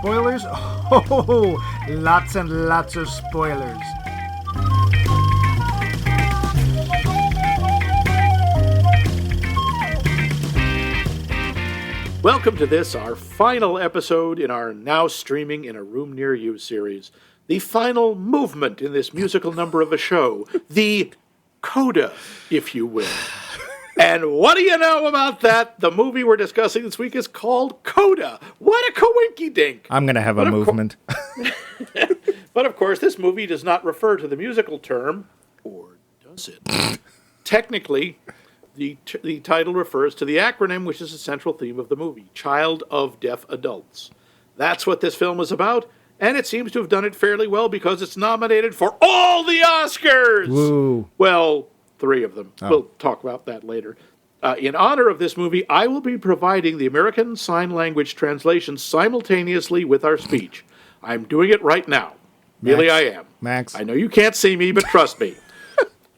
spoilers? Oh, lots and lots of spoilers. Welcome to this, our final episode in our Now Streaming in a Room Near You series. The final movement in this musical number of a show. The CODA, if you will. And what do you know about that? The movie we're discussing this week is called CODA. What a coinky-dink. I'm going to have a movement. But of course, this movie does not refer to the musical term, or does it? Technically, the title refers to the acronym, which is a central theme of the movie, Child of Deaf Adults. That's what this film is about, and it seems to have done it fairly well because it's nominated for all the Oscars! Woo. Well, 3 of them. Oh. We'll talk about that later. In honor of this movie, I will be providing the American Sign Language translation simultaneously with our speech. I'm doing it right now. Really, I am. Max. I know you can't see me, but trust me.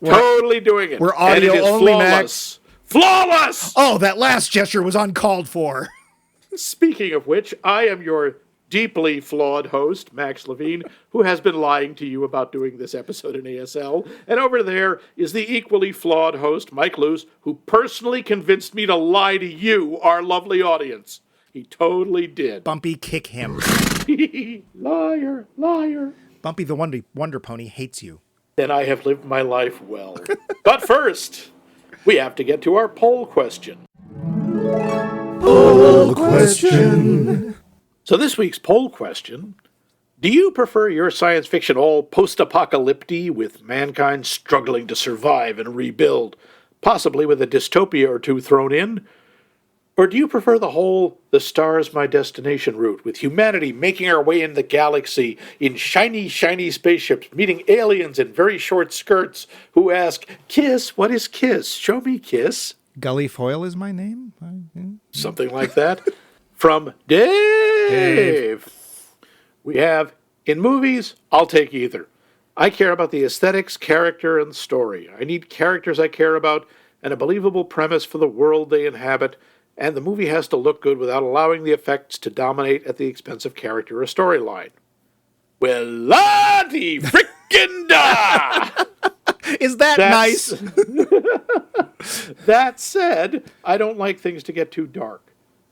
Totally doing it. We're audio and it is only, flawless. Max. Flawless! Oh, that last gesture was uncalled for. Speaking of which, I am your deeply flawed host, Max Levine, who has been lying to you about doing this episode in ASL. And over there is the equally flawed host, Mike Luce, who personally convinced me to lie to you, our lovely audience. He totally did. Bumpy, kick him. Liar, liar. Bumpy the Wonder Pony hates you. Then I have lived my life well. But first, we have to get to our poll question. Poll question. So this week's poll question: do you prefer your science fiction all post-apocalyptic with mankind struggling to survive and rebuild, possibly with a dystopia or two thrown in? Or do you prefer the stars my destination route, with humanity making our way in the galaxy in shiny, shiny spaceships, meeting aliens in very short skirts who ask, "Kiss, what is kiss? Show me kiss." Gully Foyle is my name? Something like that. From Dave. We have, in movies, I'll take either. I care about the aesthetics, character, and story. I need characters I care about and a believable premise for the world they inhabit, and the movie has to look good without allowing the effects to dominate at the expense of character or storyline. Well, la-di frickin' da! Is that nice? That said, I don't like things to get too dark.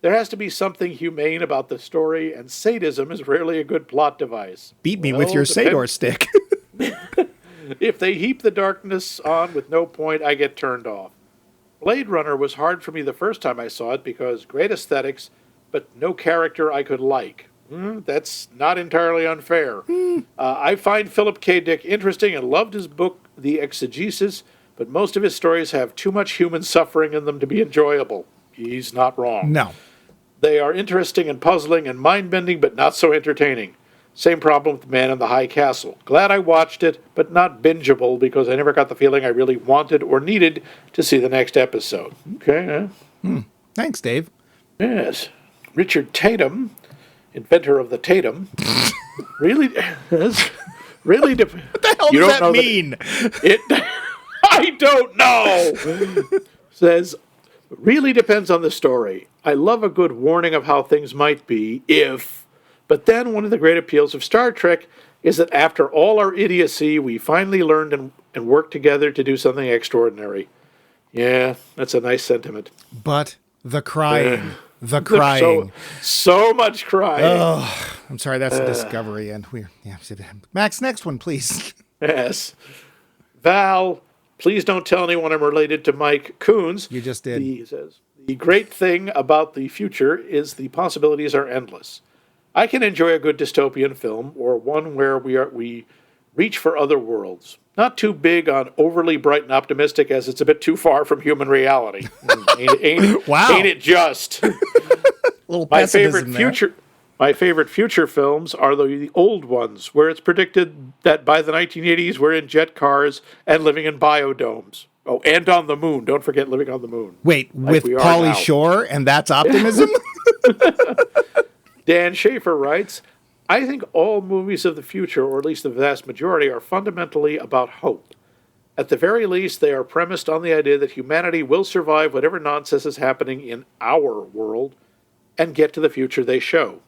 There has to be something humane about the story, and sadism is rarely a good plot device. Beat me with your Sador stick. If they heap the darkness on with no point, I get turned off. Blade Runner was hard for me the first time I saw it because great aesthetics, but no character I could like. That's not entirely unfair. I find Philip K. Dick interesting and loved his book, The Exegesis, but most of his stories have too much human suffering in them to be enjoyable. He's not wrong. No. They are interesting and puzzling and mind-bending, but not so entertaining. Same problem with Man in the High Castle. Glad I watched it, but not bingeable because I never got the feeling I really wanted or needed to see the next episode. Okay, Thanks, Dave. Yes. Richard Tatum, inventor of the Tatum, really... really What the hell does that mean? I don't know! Says, really depends on the story. I love a good warning of how things might be if... But then one of the great appeals of Star Trek is that after all our idiocy, we finally learned and worked together to do something extraordinary. Yeah, that's a nice sentiment. But the crying. The crying. So much crying. Oh, I'm sorry, that's a discovery. And Max, next one, please. Yes. Val, please don't tell anyone I'm related to Mike Coons. You just did. He says, the great thing about the future is the possibilities are endless. I can enjoy a good dystopian film or one where we reach for other worlds. Not too big on overly bright and optimistic as it's a bit too far from human reality. Wow. Ain't it just? Little pessimism My favorite future films are the old ones, where it's predicted that by the 1980s we're in jet cars and living in biodomes. Oh, and on the moon. Don't forget living on the moon. Wait, like with Pauly Shore, and that's optimism? Dan Schaefer writes, I think all movies of the future, or at least the vast majority, are fundamentally about hope. At the very least, they are premised on the idea that humanity will survive whatever nonsense is happening in our world and get to the future they show.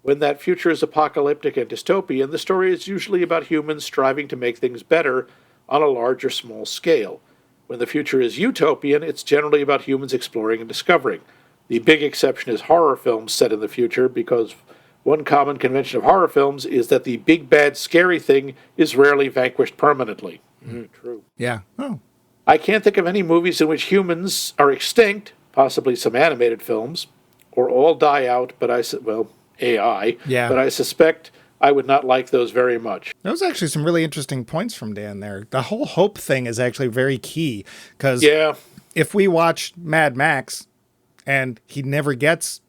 When that future is apocalyptic and dystopian, the story is usually about humans striving to make things better on a large or small scale. When the future is utopian, it's generally about humans exploring and discovering. The big exception is horror films set in the future, because one common convention of horror films is that the big, bad, scary thing is rarely vanquished permanently. True. Yeah. Oh. I can't think of any movies in which humans are extinct, possibly some animated films, or all die out, but AI. Yeah. But I suspect I would not like those very much. That was actually some really interesting points from Dan there. The whole hope thing is actually very key, because if we watch Mad Max and he never gets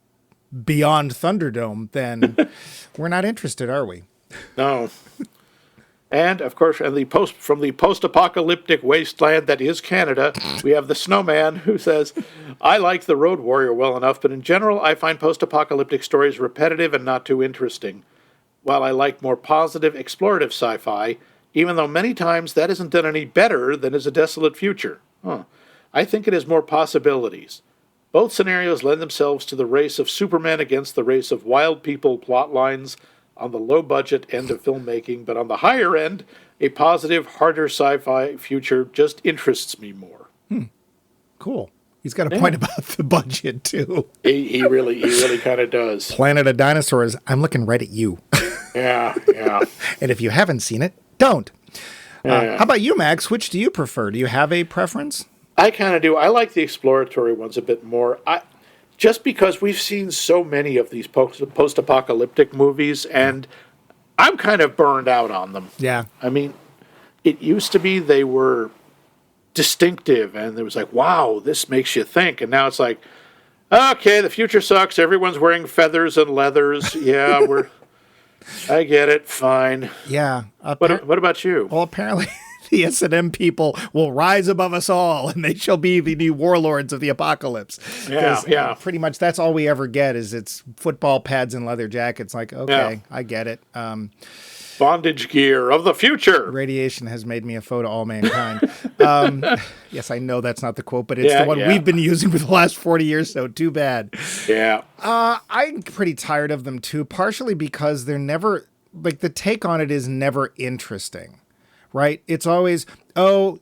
beyond Thunderdome, then we're not interested, are we? No. And, of course, from the post-apocalyptic wasteland that is Canada, we have the Snowman, who says, I like The Road Warrior well enough, but in general, I find post-apocalyptic stories repetitive and not too interesting. While I like more positive, explorative sci-fi, even though many times that isn't done any better than is A Desolate Future. I think it has more possibilities. Both scenarios lend themselves to the race of Superman against the race of wild people plot lines on the low-budget end of filmmaking, but on the higher end, a positive, harder sci-fi future just interests me more. Cool. He's got a point about the budget, too. He really kind of does. Planet of Dinosaurs, I'm looking right at you. Yeah. And if you haven't seen it, don't. How about you, Max? Which do you prefer? Do you have a preference? I kind of do. I like the exploratory ones a bit more. Just because we've seen so many of these post-apocalyptic movies, and I'm kind of burned out on them. Yeah. I mean, it used to be they were distinctive, and it was like, wow, this makes you think. And now it's like, okay, the future sucks. Everyone's wearing feathers and leathers. Yeah, I get it. Fine. Yeah. What about you? Well, apparently the S&M people will rise above us all, and they shall be the new warlords of the apocalypse. Yeah. Pretty much that's all we ever get is it's football pads and leather jackets. Like, okay, I get it. Bondage gear of the future. Radiation has made me a foe to all mankind. Yes, I know that's not the quote, but it's the one we've been using for the last 40 years, so too bad. Yeah. I'm pretty tired of them, too, partially because they're never, like, the take on it is never interesting. Right? It's always,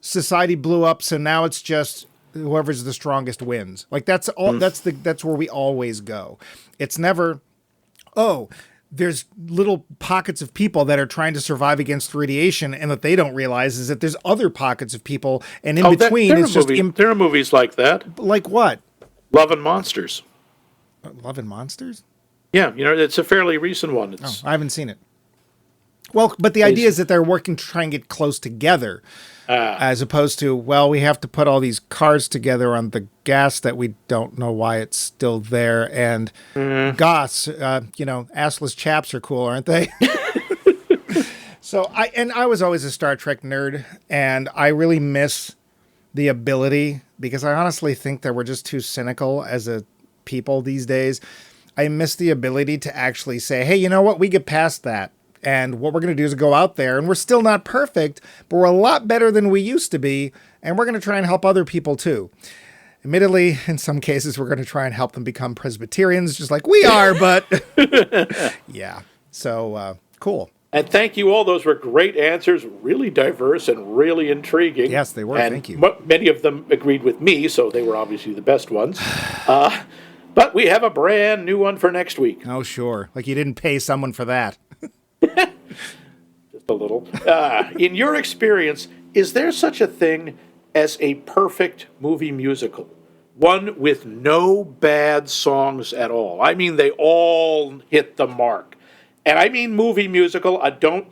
society blew up, so now it's just whoever's the strongest wins. Like that's all. That's where we always go. It's never, there's little pockets of people that are trying to survive against radiation, and what they don't realize is that there's other pockets of people, and in between it's just there are movies like that. Like what? Love and Monsters. Love and Monsters? Yeah, it's a fairly recent one. I haven't seen it. Well, but the idea is that they're working to try and get close together, as opposed to, we have to put all these cars together on the gas that we don't know why it's still there. And goths, assless chaps are cool, aren't they? So I was always a Star Trek nerd, and I really miss the ability, because I honestly think that we're just too cynical as a people these days. I miss the ability to actually say, hey, you know what? We get past that. And what we're going to do is go out there, and we're still not perfect, but we're a lot better than we used to be, and we're going to try and help other people too. Admittedly, in some cases, we're going to try and help them become Presbyterians, just like we are, but yeah. So, cool. And thank you all. Those were great answers, really diverse and really intriguing. Yes, they were. And thank you. Many of them agreed with me, so they were obviously the best ones. But we have a brand new one for next week. Oh, sure. Like you didn't pay someone for that. Just a little. In your experience, is there such a thing as a perfect movie musical? One with no bad songs at all. I mean, they all hit the mark. And I mean movie musical.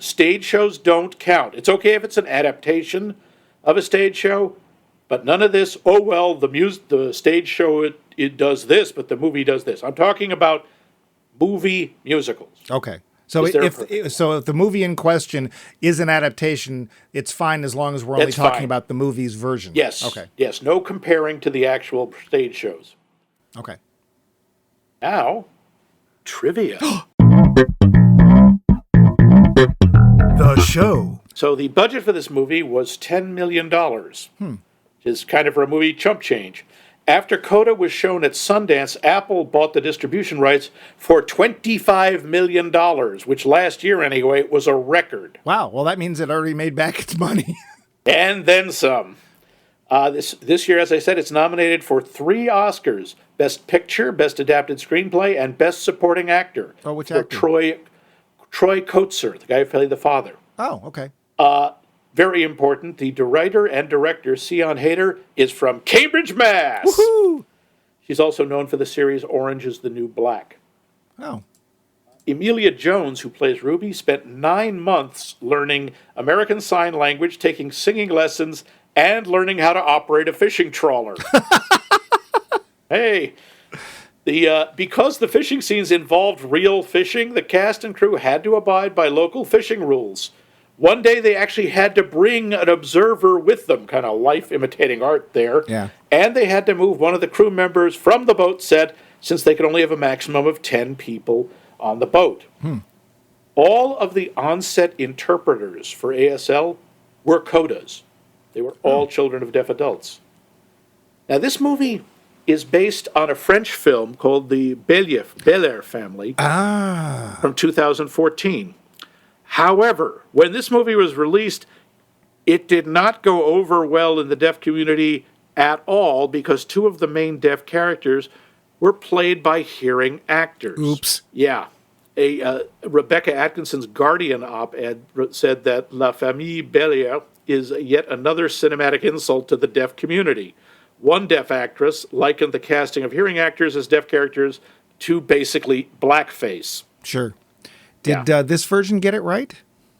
Stage shows don't count. It's okay if it's an adaptation of a stage show, but none of this, the stage show, it does this, but the movie does this. I'm talking about movie musicals. Okay. So if the movie in question is an adaptation, it's fine as long as we're only talking about the movie's version. Yes. Okay. Yes. No comparing to the actual stage shows. Okay. Now, trivia. The show. So the budget for this movie was $10 million, which is kind of for a movie chump change. After CODA was shown at Sundance, Apple bought the distribution rights for $25 million, which last year, anyway, was a record. Wow. Well, that means it already made back its money. And then some. This year, as I said, it's nominated for 3 Oscars: Best Picture, Best Adapted Screenplay, and Best Supporting Actor. Oh, which for actor? Troy Kotsur, the guy who played the father. Oh, okay. Very important, the writer and director, Sion Hader, is from Cambridge, Mass. Woohoo! She's also known for the series Orange is the New Black. Oh. Emilia Jones, who plays Ruby, spent 9 months learning American Sign Language, taking singing lessons, and learning how to operate a fishing trawler. Hey, because the fishing scenes involved real fishing, the cast and crew had to abide by local fishing rules. One day they actually had to bring an observer with them, kind of life imitating art there. Yeah. And they had to move one of the crew members from the boat set since they could only have a maximum of 10 people on the boat. All of the on-set interpreters for ASL were CODAs. They were all children of deaf adults. Now, this movie is based on a French film called The Belair Family from 2014. However, when this movie was released, it did not go over well in the deaf community at all because 2 of the main deaf characters were played by hearing actors. Oops. Yeah. Rebecca Atkinson's Guardian op-ed said that La Famille Belair is yet another cinematic insult to the deaf community. One deaf actress likened the casting of hearing actors as deaf characters to basically blackface. Sure. Did this version get it right?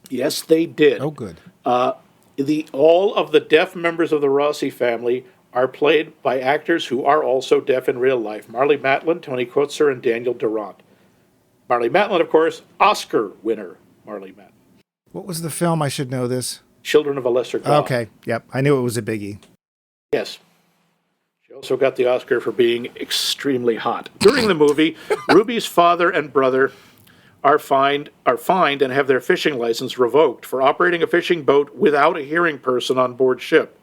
Yes, they did. Oh, good. All of the deaf members of the Rossi family are played by actors who are also deaf in real life. Marlee Matlin, Tony Kotsur, and Daniel Durant. Marlee Matlin, of course, Oscar winner Marlee Matlin. What was the film? I should know this. Children of a Lesser God. Okay. Yep. I knew it was a biggie. Yes. She also got the Oscar for being extremely hot. During the movie, Ruby's father and brother are fined and have their fishing license revoked for operating a fishing boat without a hearing person on board ship.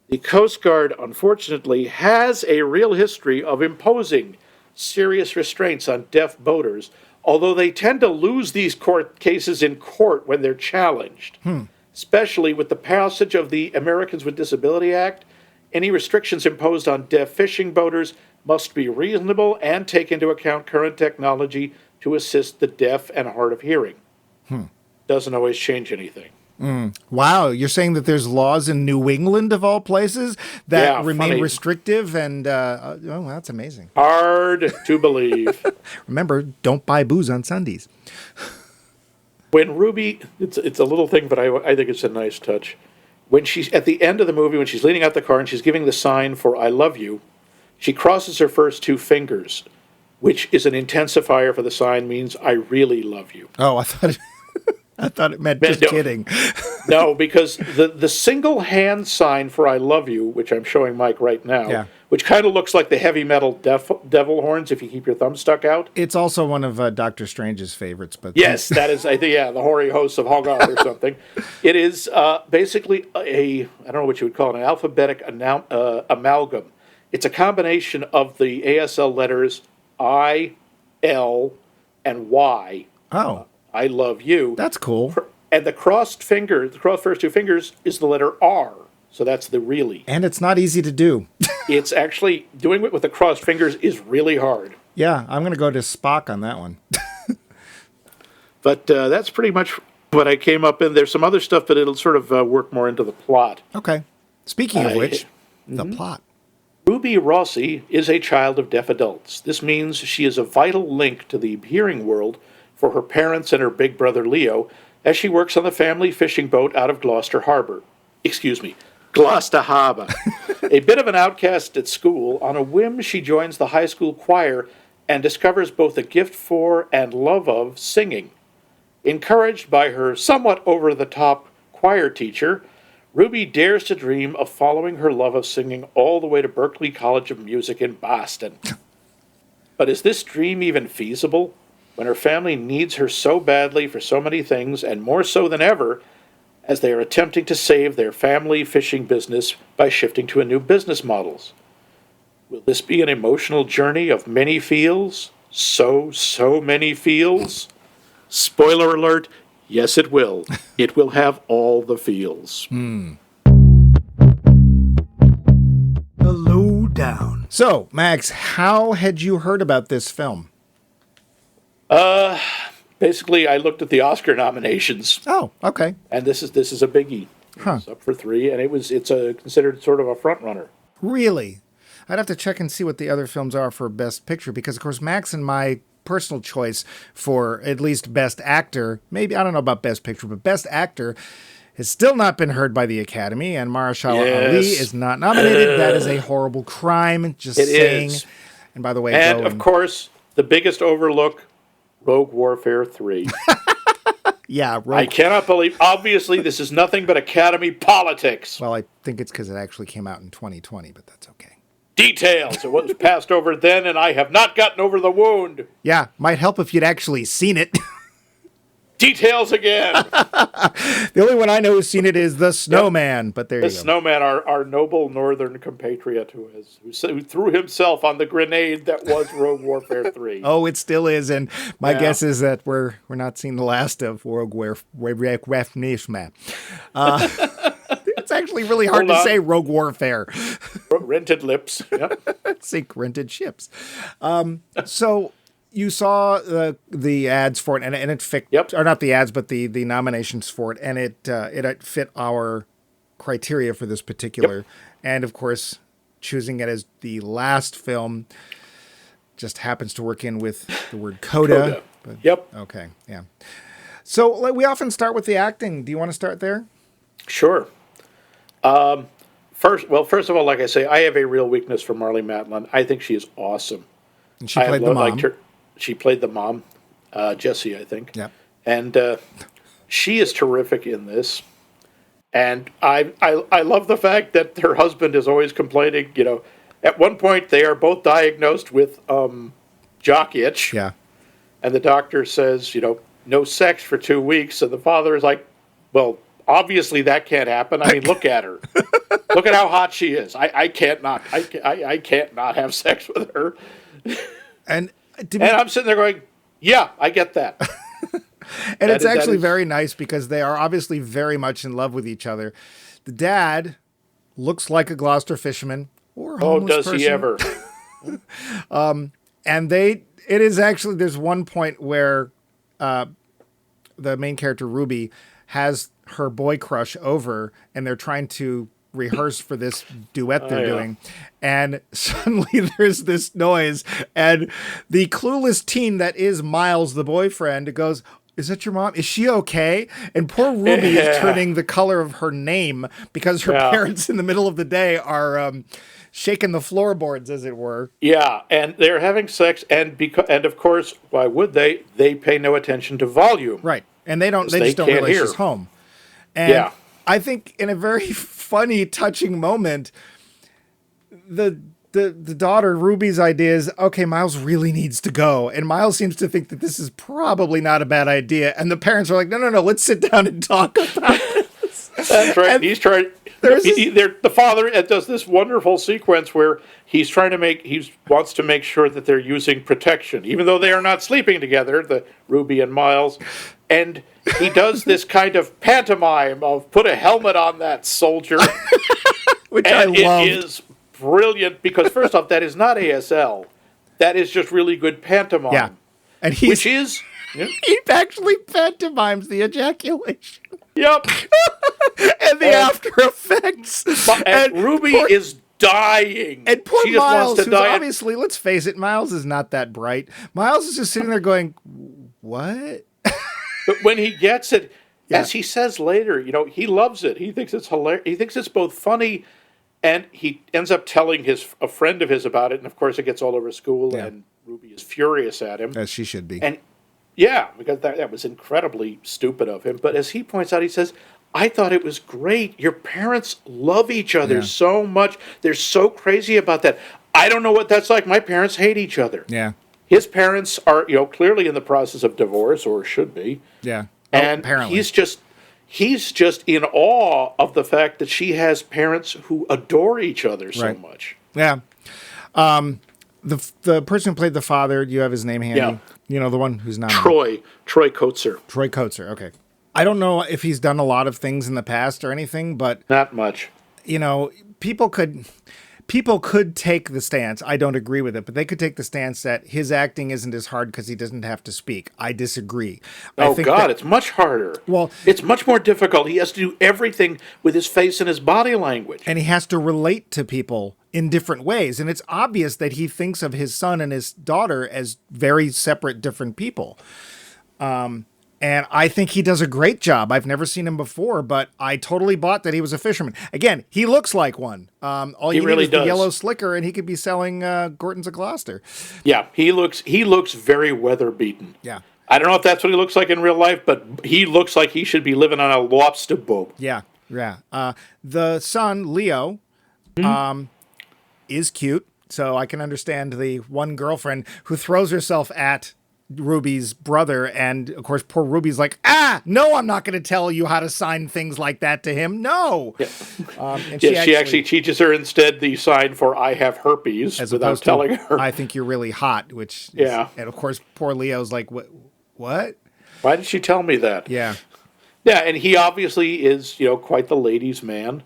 The Coast Guard, unfortunately, has a real history of imposing serious restraints on deaf boaters, although they tend to lose these court cases in court when they're challenged. Especially with the passage of the Americans with Disability Act, any restrictions imposed on deaf fishing boaters must be reasonable and take into account current technology to assist the deaf and hard of hearing. Doesn't always change anything. Wow, you're saying that there's laws in New England, of all places, that remain funny. Restrictive, and that's amazing. Hard to believe. Remember, don't buy booze on Sundays. When Ruby, it's a little thing, but I think it's a nice touch. When she's at the end of the movie, when she's leaning out the car and she's giving the sign for "I love you," she crosses her first 2 fingers, which is an intensifier for the sign, means "I really love you." Oh, I thought it meant just kidding. No, because the single hand sign for "I love you," which I'm showing Mike right now, which kind of looks like the heavy metal devil horns if you keep your thumb stuck out. It's also one of Doctor Strange's favorites. But yes, that is, I think, the hoary hosts of Hogarth or something. It is basically I don't know what you would call it, an alphabetic amalgam. It's a combination of the ASL letters I, L, and Y. Oh. I love you. That's cool. And the crossed first 2 fingers is the letter R. So that's the really. And it's not easy to do. It's actually, doing it with the crossed fingers is really hard. Yeah, I'm going to go to Spock on that one. But that's pretty much what I came up in. There's some other stuff, but it'll sort of work more into the plot. Okay. Speaking of which, the plot. Ruby Rossi is a child of deaf adults. This means she is a vital link to the hearing world for her parents and her big brother Leo, as she works on the family fishing boat out of Gloucester Harbor. Gloucester Harbor. A bit of an outcast at school, on a whim she joins the high school choir and discovers both a gift for and love of singing. Encouraged by her somewhat over-the-top choir teacher, Ruby dares to dream of following her love of singing all the way to Berklee College of Music in Boston. But is this dream even feasible, when her family needs her so badly for so many things, and more so than ever, as they are attempting to save their family fishing business by shifting to a new business models? Will this be an emotional journey of many feels? So many feels? Spoiler alert, yes it will. It will have all the feels. The lowdown. So, Max, how had you heard about this film? Basically, I looked at the Oscar nominations, Oh, okay. and this is a biggie. It's up for 3, and it's considered sort of a front runner. Really? I'd have to check and see what the other films are for Best Picture, because, of course, Max and my personal choice for at least Best Actor, maybe, I don't know about Best Picture, but Best Actor has still not been heard by the Academy, and Mahershala Ali is not nominated. That is a horrible crime, just saying. Is. And by the way, And, of course, the biggest overlook, Rogue Warfare 3. yeah, I cannot believe, obviously, this is nothing but Academy politics. Well, I think it's because it actually came out in 2020, but that's okay. Details. It was passed over then, and I have not gotten over the wound. Yeah, might help if you'd actually seen it. Details again. The only one I know who's seen it is The Snowman, but there you go. The Snowman, our noble northern compatriot who threw himself on the grenade that was Rogue Warfare 3. Oh, it still is, and my guess is that we're not seeing the last of Rogue Warfare. It's actually really hard to say Rogue Warfare. Rented lips. Yep. Sink rented ships. So you saw the ads for it, and it fit, or not the ads, but the nominations for it, and it fit our criteria for this particular. And of course, choosing it as the last film just happens to work in with the word CODA. But, okay, yeah. So we often start with the acting. Do you want to start there? Sure. First of all, like I say, I have a real weakness for Marlee Matlin. I think she is awesome. And she played the mom. She played the mom, Jessie, I think. Yeah. And she is terrific in this. And I love the fact that her husband is always complaining. You know, at one point they are both diagnosed with jock itch. Yeah. And the doctor says, no sex for 2 weeks. And the father is like, well, obviously that can't happen. I mean, look at her. Look at how hot she is. I can't not have sex with her. And I'm sitting there going, yeah, I get that. And it's actually very nice because they are obviously very much in love with each other. The dad looks like a Gloucester fisherman or a homeless person. Does he ever? And it is actually, there's one point where the main character, Ruby, has her boy crush over, and they're trying to rehearse for this duet they're doing, and suddenly there's this noise, and the clueless teen that is Miles, the boyfriend, goes, "Is that your mom? Is she okay?" And poor Ruby is turning the color of her name because her parents in the middle of the day are shaking the floorboards, as it were. Yeah, and they're having sex, and of course, why would they? They pay no attention to volume, right? And they just don't realize she's home. And I think in a very funny, touching moment, the daughter, Ruby's idea is, okay, Miles really needs to go. And Miles seems to think that this is probably not a bad idea. And the parents are like, no, let's sit down and talk about this. That's right. And he's trying. The father does this wonderful sequence where he wants to make sure that they're using protection, even though they are not sleeping together, the Ruby and Miles. And he does this kind of pantomime of put a helmet on that soldier. Which I loved. It is brilliant because, first off, that is not ASL. That is just really good pantomime. Yeah. And he actually pantomimes the ejaculation. Yep. And the after effects. And Ruby is dying. And poor she just Miles, wants to who's die. obviously, let's face it, Miles is not that bright. Miles is just sitting there going, what? But when he gets it, as he says later, he loves it. He thinks it's hilarious. He thinks it's both funny, and he ends up telling a friend of his about it. And of course, it gets all over school, and Ruby is furious at him, as she should be. And because that was incredibly stupid of him. But as he points out, he says, "I thought it was great. Your parents love each other so much. They're so crazy about that. I don't know what that's like. My parents hate each other." Yeah. His parents are, clearly in the process of divorce, or should be. Yeah. And apparently. he's just in awe of the fact that she has parents who adore each other so much. Yeah. The person who played the father, do you have his name handy? Yeah. You know, the one who's not Troy Kotzer. Troy Kotzer. Okay. I don't know if he's done a lot of things in the past or anything, but Not much. you know, people could take the stance. I don't agree with it, but they could take the stance that his acting isn't as hard because he doesn't have to speak. I disagree. I think It's much harder. Well, it's much more difficult. He has to do everything with his face and his body language. and he has to relate to people in different ways. And it's obvious that he thinks of his son and his daughter as very separate, different people. And I think he does a great job. I've never seen him before, but I totally bought that he was a fisherman. Again, he looks like one. All you really need is the does. yellow slicker, and he could be selling Gortons of Gloucester. Yeah, he looks very weather beaten. Yeah. I don't know if that's what he looks like in real life, but he looks like he should be living on a lobster boat. Yeah, yeah. The son, Leo, is cute, so I can understand the one girlfriend who throws herself at Ruby's brother, and of course poor Ruby's like, no, I'm not going to tell you how to sign things like that to him. No. Yeah. And she actually teaches her instead the sign for "I have herpes" as without opposed telling to, her. I think you're really hot, which Yeah. And of course poor Leo's like, what? Why did she tell me that? Yeah. Yeah, and he obviously is, quite the ladies' man.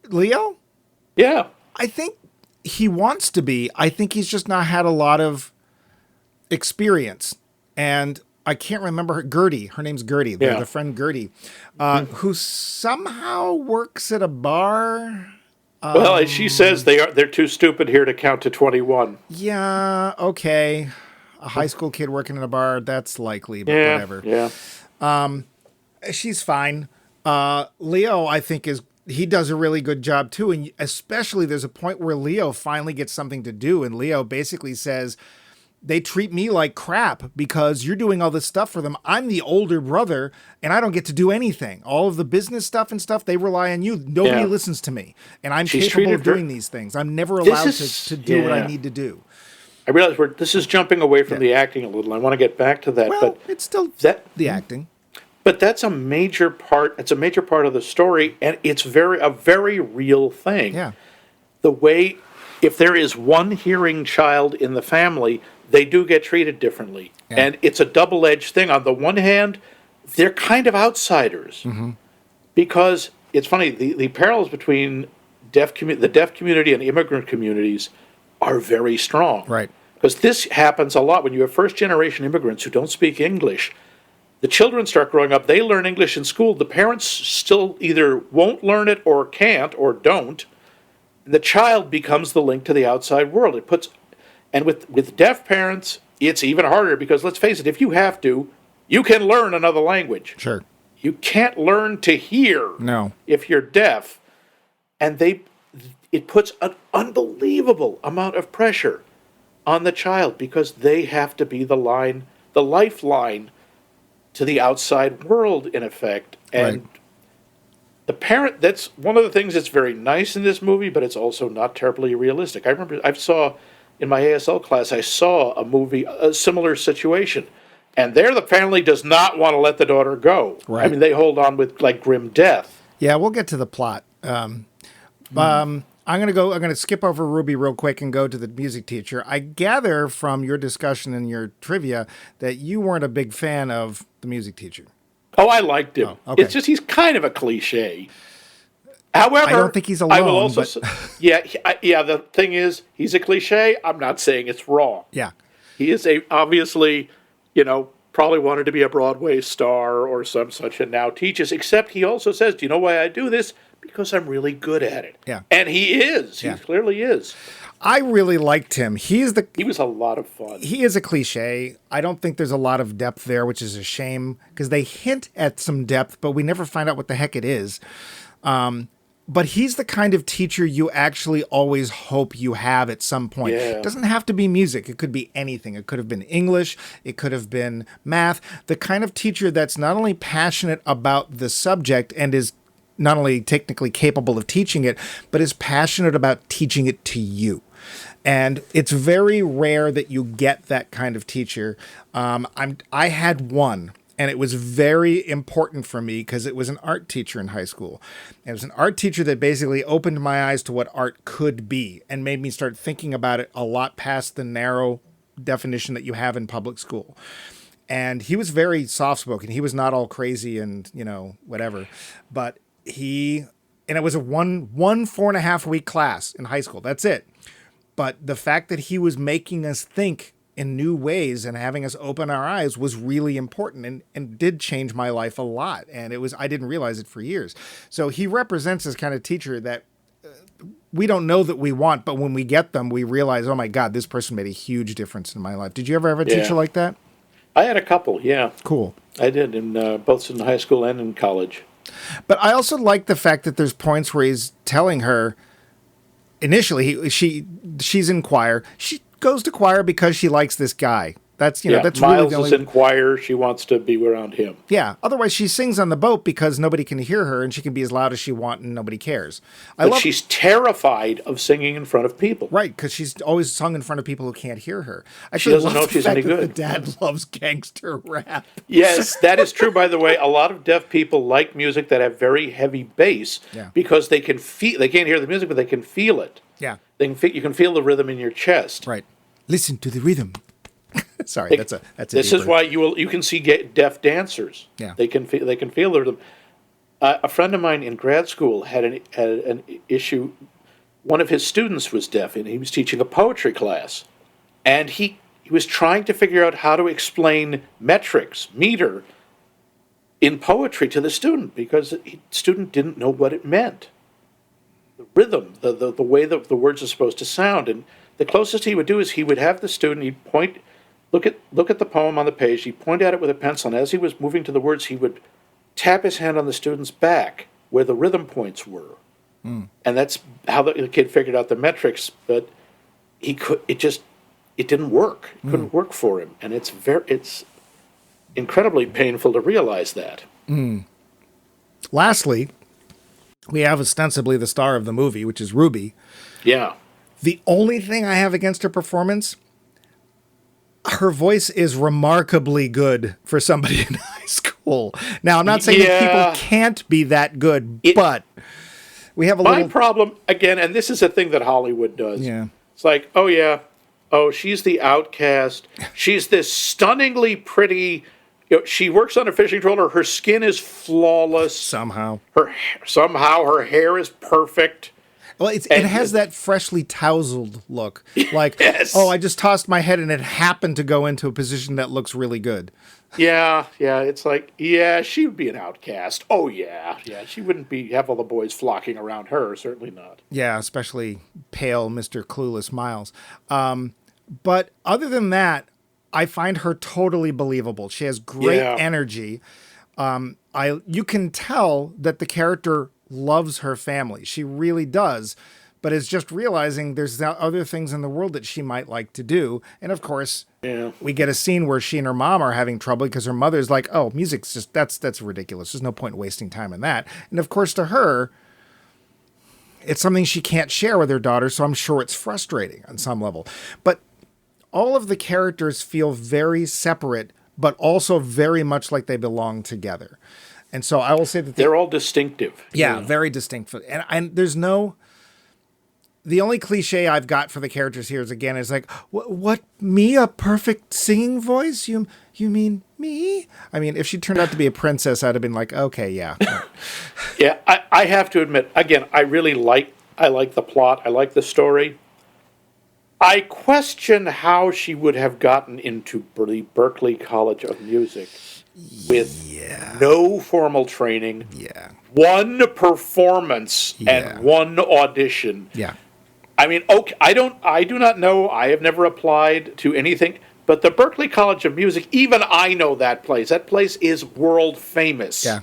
Leo, Yeah. I think he wants to be. I think he's just not had a lot of experience. And I can't remember her. Gertie. Her name's Gertie. The friend Gertie, who somehow works at a bar. Well, as she says, they're too stupid here to count to 21. Yeah, okay. A high school kid working in a bar, that's likely, but Yeah, whatever. yeah. She's fine. Leo, I think, he does a really good job too. And especially there's a point where Leo finally gets something to do. And Leo basically says, they treat me like crap because you're doing all this stuff for them. I'm the older brother and I don't get to do anything. All of the business stuff and stuff, they rely on you. Nobody listens to me. And I'm capable of doing these things. I'm never allowed to do what I need to do. I realize this is jumping away from the acting a little. I want to get back to that. Well, but it's still the acting. But that's a major part. It's a major part of the story, and it's a very real thing. Yeah. The way, if there is one hearing child in the family, they do get treated differently. Yeah. And it's a double-edged thing. On the one hand, they're kind of outsiders. Mm-hmm. Because it's funny, the parallels between the deaf community and immigrant communities are very strong. Right. Because this happens a lot when you have first-generation immigrants who don't speak English. The children start growing up, they learn English in school. The parents still either won't learn it or can't or don't. And the child becomes the link to the outside world. And with deaf parents, it's even harder because, let's face it, if you have to, you can learn another language. Sure. You can't learn to hear if you're deaf. And it puts an unbelievable amount of pressure on the child because they have to be the lifeline to the outside world, in effect. And the parent, that's one of the things that's very nice in this movie, but it's also not terribly realistic. I remember in my ASL class, I saw a similar situation. And there the family does not want to let the daughter go. Right. I mean, they hold on with like grim death. Yeah, we'll get to the plot. I'm going to skip over Ruby real quick and go to the music teacher. I gather from your discussion and your trivia that you weren't a big fan of the music teacher. Oh, I liked him. Oh, okay. It's just he's kind of a cliche. However, I don't think he's alone. I will also the thing is, he's a cliche. I'm not saying it's wrong. Yeah. He is obviously, probably wanted to be a Broadway star or some such and now teaches, except he also says, do you know why I do this? Because I'm really good at it. Yeah. And he is. He clearly is. I really liked him. He was a lot of fun. He is a cliche. I don't think there's a lot of depth there, which is a shame because they hint at some depth, but we never find out what the heck it is. But he's the kind of teacher you actually always hope you have at some point. Yeah. It doesn't have to be music. It could be anything. It could have been English. It could have been math. The kind of teacher that's not only passionate about the subject and is not only technically capable of teaching it, but is passionate about teaching it to you. And it's very rare that you get that kind of teacher. I had one, And it was very important for me because it was an art teacher in high school. It was an art teacher that basically opened my eyes to what art could be and made me start thinking about it a lot past the narrow definition that you have in public school. And he was very soft-spoken. He was not all crazy and, whatever. But and it was a one 4.5-week class in high school. That's it. But the fact that he was making us think in new ways and having us open our eyes was really important and did change my life a lot. And I didn't realize it for years. So he represents this kind of teacher that we don't know that we want, but when we get them, we realize, oh my God, this person made a huge difference in my life. Did you ever have a teacher like that? I had a couple, yeah. Cool. I did, both in high school and in college. But I also like the fact that there's points where he's telling her, initially, she's in choir. She goes to choir because she likes this guy. That's that's Miles really is in choir. She wants to be around him. Yeah. Otherwise, she sings on the boat because nobody can hear her, and she can be as loud as she wants, and nobody cares. But she's terrified of singing in front of people. Right, because she's always sung in front of people who can't hear her. She doesn't know if she's any good. The dad loves gangster rap. Yes, that is true. By the way, a lot of deaf people like music that have very heavy bass because they can feel. They can't hear the music, but they can feel it. Yeah, you can feel the rhythm in your chest. Right. Listen to the rhythm. Sorry, that's This is why you can see deaf dancers. Yeah, they can feel the rhythm. A friend of mine in grad school had an issue. One of his students was deaf, and he was teaching a poetry class, and he was trying to figure out how to explain meter, in poetry to the student because the student didn't know what it meant. The rhythm, the way that the words are supposed to sound, and the closest he would do is he would have the student, he'd point, look at the poem on the page, he'd point at it with a pencil, and as he was moving to the words, he would tap his hand on the student's back where the rhythm points were. And that's how the kid figured out the metrics, but it didn't work. It couldn't work for him, and it's incredibly painful to realize that. Lastly, we have ostensibly the star of the movie, which is Ruby. Yeah. The only thing I have against her performance, her voice is remarkably good for somebody in high school. Now, I'm not saying that people can't be that good, but we have my problem, again, and this is a thing that Hollywood does. Yeah. It's like, she's the outcast. She's this stunningly pretty... she works on a fishing trawler. Her skin is flawless. Somehow her hair is perfect. Well, it has that freshly tousled look. Like, yes. I just tossed my head and it happened to go into a position that looks really good. Yeah. It's like, she would be an outcast. Oh, yeah. She wouldn't have all the boys flocking around her. Certainly not. Yeah, especially pale Mr. Clueless Miles. But other than that, I find her totally believable. She has great energy. You can tell that the character loves her family. She really does, but is just realizing there's other things in the world that she might like to do. And of course, we get a scene where she and her mom are having trouble because her mother's like, oh, music's just, that's ridiculous. There's no point wasting time in that. And of course, to her, it's something she can't share with her daughter, so I'm sure it's frustrating on some level. But all of the characters feel very separate, but also very much like they belong together. And so I will say that they're all distinctive. Yeah, very distinct. And there's the only cliche I've got for the characters here is like, what, me, a perfect singing voice? You mean me? I mean, if she turned out to be a princess, I'd have been like, okay, yeah. Yeah, I have to admit, again, I like the plot. I like the story. I question how she would have gotten into the Berklee College of Music with no formal training, one performance, and one audition. Yeah. I mean, okay, I do not know. I have never applied to anything, but the Berklee College of Music, even I know that place. That place is world famous. Yeah.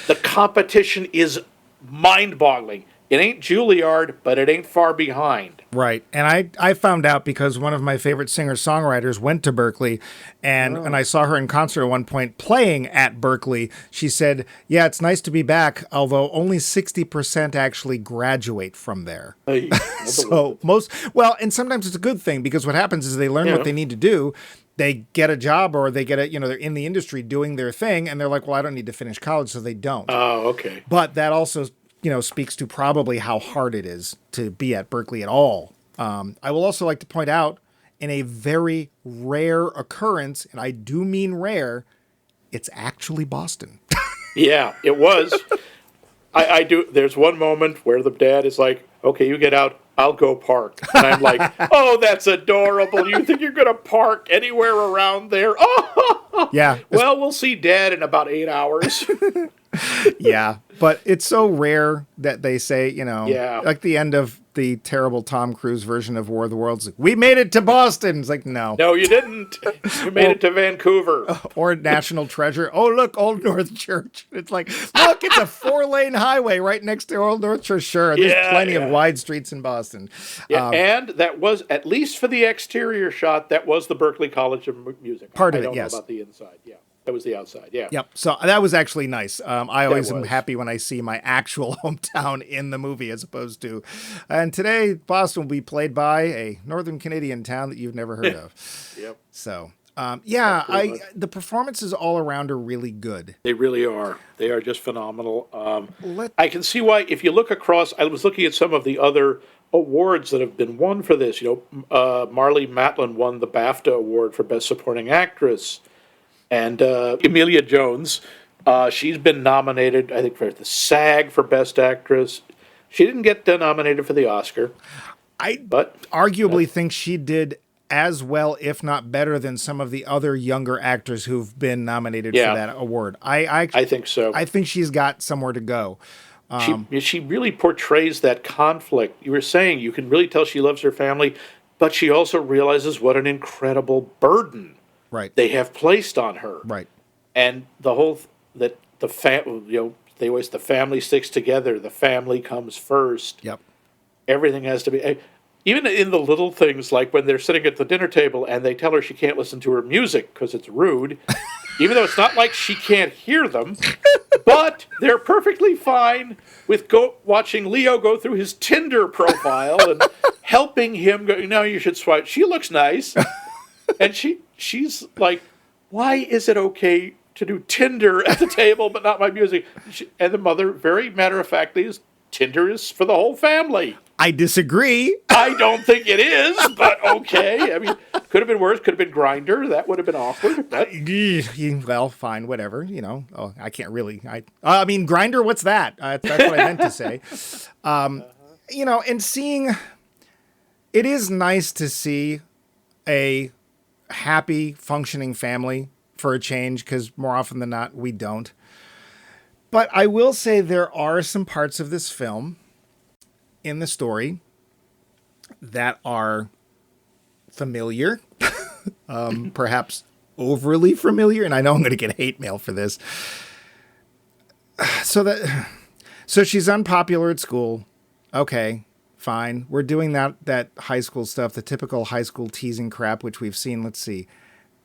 The competition is mind-boggling. It ain't Juilliard, but it ain't far behind. Right. And I found out because one of my favorite singer-songwriters went to Berklee, and I saw her in concert at one point playing at Berklee. She said, yeah, it's nice to be back, although only 60% actually graduate from there. Hey, and sometimes it's a good thing because what happens is they learn what they need to do, they get a job or they get they're in the industry doing their thing, and they're like, well, I don't need to finish college, so they don't. Oh, okay. But that also, speaks to probably how hard it is to be at Berkeley at all. I will also like to point out, in a very rare occurrence, and I do mean rare, it's actually Boston. Yeah, it was. I do. There's one moment where the dad is like, okay, you get out, I'll go park. And I'm like, oh, that's adorable. You think you're going to park anywhere around there? Oh, yeah. Well, we'll see Dad in about 8 hours. Yeah, but it's so rare that they say, Yeah. like the end of the terrible Tom Cruise version of War of the Worlds, like, we made it to Boston. It's like, no. No, you didn't. You made it to Vancouver. Or National Treasure. Oh, look, Old North Church. It's like, look, it's a 4-lane highway right next to Old North Church. Sure, there's plenty of wide streets in Boston. Yeah, and that was, at least for the exterior shot, that was the Berklee College of Music. Part of I it, don't yes. know about the inside, yeah. That was the outside, yeah. Yep. So that was actually nice. I always am was. happy when I see my actual hometown in the movie as opposed to. And today, Boston will be played by a Northern Canadian town that you've never heard of. Yep. So, the performances all around are really good. They really are. They are just phenomenal. I can see why, if you look across, I was looking at some of the other awards that have been won for this. Marlee Matlin won the BAFTA award for Best Supporting Actress. And Emilia Jones, she's been nominated, I think, for the SAG for Best Actress. She didn't get nominated for the Oscar. I arguably think she did as well, if not better, than some of the other younger actors who've been nominated for that award. I think so. I think she's got somewhere to go. She really portrays that conflict. You were saying you can really tell she loves her family, but she also realizes what an incredible burden they have placed on her. Right. And the whole the family sticks together. The family comes first. Yep. Everything has to be, even in the little things, like when they're sitting at the dinner table and they tell her she can't listen to her music because it's rude, even though it's not like she can't hear them, but they're perfectly fine with watching Leo go through his Tinder profile and helping him go, no, you should swipe. She looks nice. And she's like, why is it okay to do Tinder at the table but not my music? And the mother, very matter-of-factly, is Tinder is for the whole family. I disagree. I don't think it is, but okay. I mean, could have been worse. Could have been Grindr. That would have been awkward. Well, fine, whatever. Oh, I can't really. I mean, Grindr. What's that? That's what I meant to say. And seeing, it is nice to see a happy, functioning family for a change, because more often than not, we don't. But I will say there are some parts of this film in the story that are familiar, perhaps overly familiar, and I know I'm going to get hate mail for this. So she's unpopular at school. Okay, fine. We're doing that high school stuff, the typical high school teasing crap, which we've seen, let's see,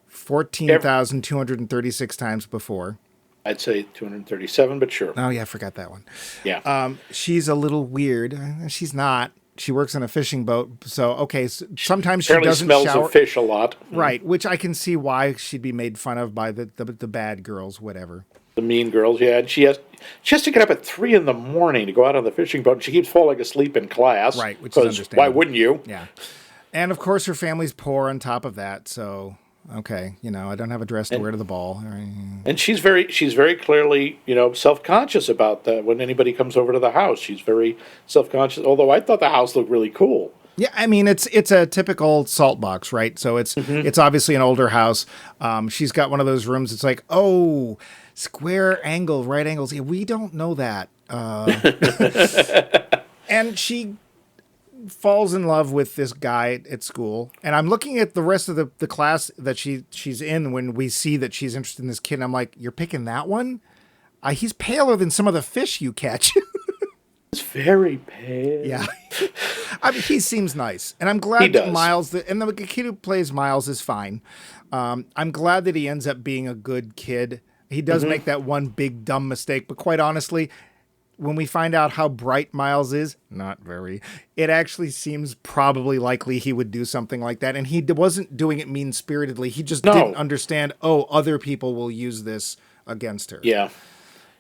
14,236 times before. I'd say 237, but sure. Oh, yeah, I forgot that one. Yeah. She's a little weird. She's not. She works on a fishing boat. So, okay, sometimes she apparently doesn't smells shower. of fish a lot. Right, which I can see why she'd be made fun of by the bad girls, whatever. The mean girls, yeah. And she has to get up at 3 a.m. to go out on the fishing boat, and she keeps falling asleep in class. Right, which is understandable. Why wouldn't you? Yeah. And, of course, her family's poor on top of that, so... Okay, I don't have a dress to wear to the ball. And she's very clearly, self-conscious about that. When anybody comes over to the house, she's very self-conscious. Although I thought the house looked really cool. Yeah, I mean it's a typical salt box, right? So it's obviously an older house. She's got one of those rooms. It's like, oh, square angle, right angles. Yeah, we don't know that. And she falls in love with this guy at school, and I'm looking at the rest of the class that she's in when we see that she's interested in this kid, and I'm like, you're picking that one? He's paler than some of the fish you catch. He's very pale. Yeah. I mean, he seems nice, and I'm glad that Miles, and the kid who plays Miles is fine. I'm glad that he ends up being a good kid. He does make that one big dumb mistake, but quite honestly, when we find out how bright Miles is, not very, it actually seems probably likely he would do something like that. And he wasn't doing it mean-spiritedly. He just didn't understand, other people will use this against her. Yeah.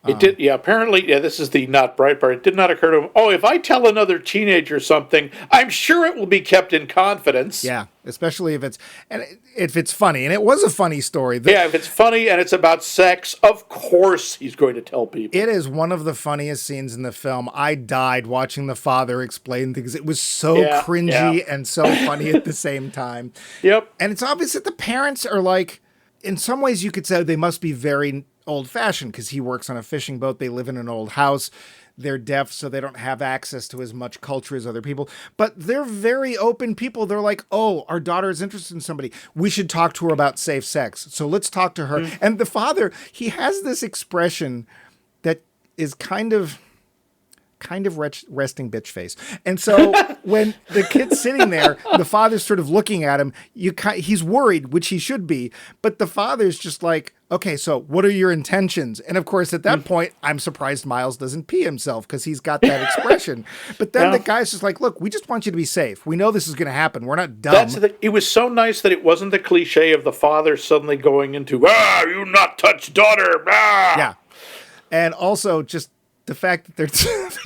It did. Yeah, apparently, this is the not bright part. It did not occur to him, if I tell another teenager something, I'm sure it will be kept in confidence. Yeah, especially if it's funny. And it was a funny story. If it's funny and it's about sex, of course he's going to tell people. It is one of the funniest scenes in the film. I died watching the father explain things. It was so cringy and so funny at the same time. Yep. And it's obvious that the parents are like, in some ways you could say they must be very old-fashioned because he works on a fishing boat. They live in an old house. They're deaf, so they don't have access to as much culture as other people. But they're very open people. They're like, our daughter is interested in somebody. We should talk to her about safe sex. So let's talk to her. And the father, he has this expression that is kind of resting bitch face. And so when the kid's sitting there, the father's sort of looking at him. He's worried, which he should be. But the father's just like, okay, so what are your intentions? And of course, at that point, I'm surprised Miles doesn't pee himself because he's got that expression. But then the guy's just like, look, we just want you to be safe. We know this is going to happen. We're not dumb. It was so nice that it wasn't the cliche of the father suddenly going into, you not touch daughter. Yeah. And also just the fact that the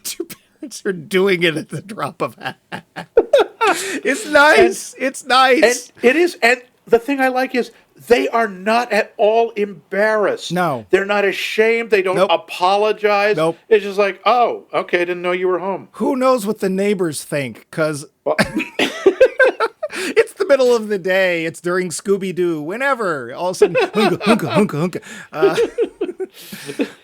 two parents are doing it at the drop of a hat. It's nice. It's nice. And it is. And the thing I like is they are not at all embarrassed. No. They're not ashamed. They don't apologize. Nope. It's just like, okay, I didn't know you were home. Who knows what the neighbors think? Because it's the middle of the day. It's during Scooby-Doo. Whenever. All of a sudden, hunka.